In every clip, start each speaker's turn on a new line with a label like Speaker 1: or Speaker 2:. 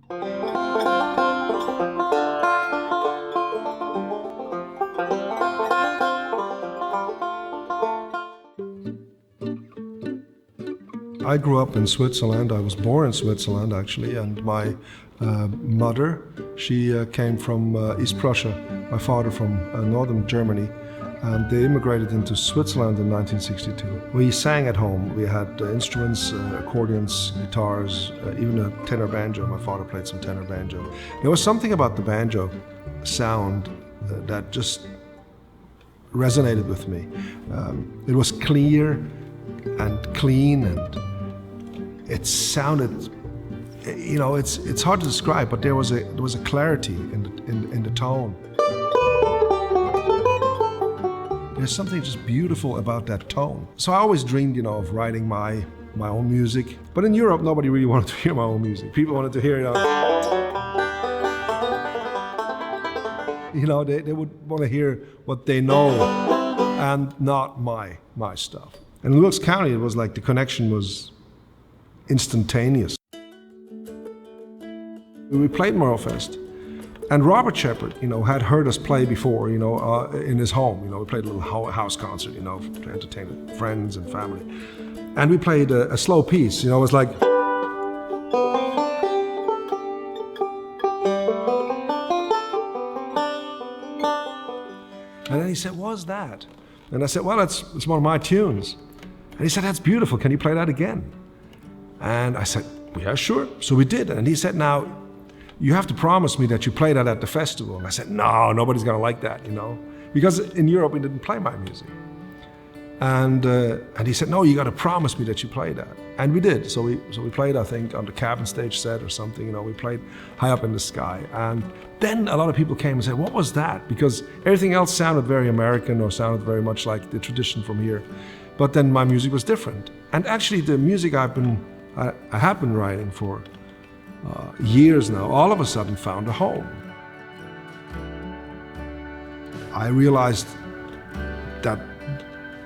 Speaker 1: I grew up in Switzerland. I was born in Switzerland, actually, and my mother, she came from East Prussia, my father from northern Germany, and they immigrated into Switzerland in 1962. We sang at home. We had instruments, accordions, guitars, even a tenor banjo. My father played some tenor banjo. There was something about the banjo sound that just resonated with me. It was clear and clean, and it sounded, you know, it's hard to describe, but there was a clarity in the tone. There's something just beautiful about that tone. So I always dreamed, you know, of writing my own music. But in Europe, nobody really wanted to hear my own music. People wanted to hear, you know, they would want to hear what they know and not my stuff. And in Wilkes County, it was like the connection was instantaneous. We played Merlefest, and Robert Shepard, you know, had heard us play before, you know, in his home. You know, we played a little house concert, you know, to entertain friends and family. And we played a slow piece, you know, it was like. And then he said, "What's that?" And I said, "Well, it's one of my tunes." And he said, "That's beautiful, can you play that again?" And I said, "Yeah, sure." So we did. And he said, "Now, you have to promise me that you play that at the festival." And I said, "No, nobody's gonna like that, you know." Because in Europe, we didn't play my music. And he said, "No, you gotta promise me that you play that." And we did. So we played, I think, on the cabin stage set or something, you know, we played High Up in the Sky. And then a lot of people came and said, "What was that?" Because everything else sounded very American or sounded very much like the tradition from here. But then my music was different. And actually the music I have been writing for years now, all of a sudden found a home. I realized that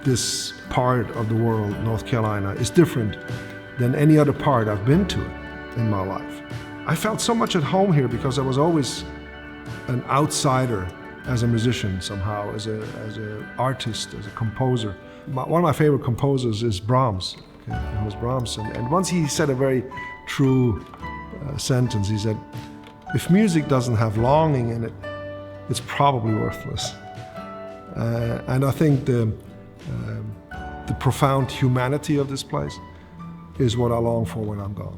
Speaker 1: this part of the world, North Carolina, is different than any other part I've been to in my life. I felt so much at home here because I was always an outsider as a musician somehow, as an artist, as a composer. One of my favorite composers is Brahms, Johannes Brahms, and once he said a very true sentence. He said, "If music doesn't have longing in it, it's probably worthless." And I think the profound humanity of this place is what I long for when I'm gone.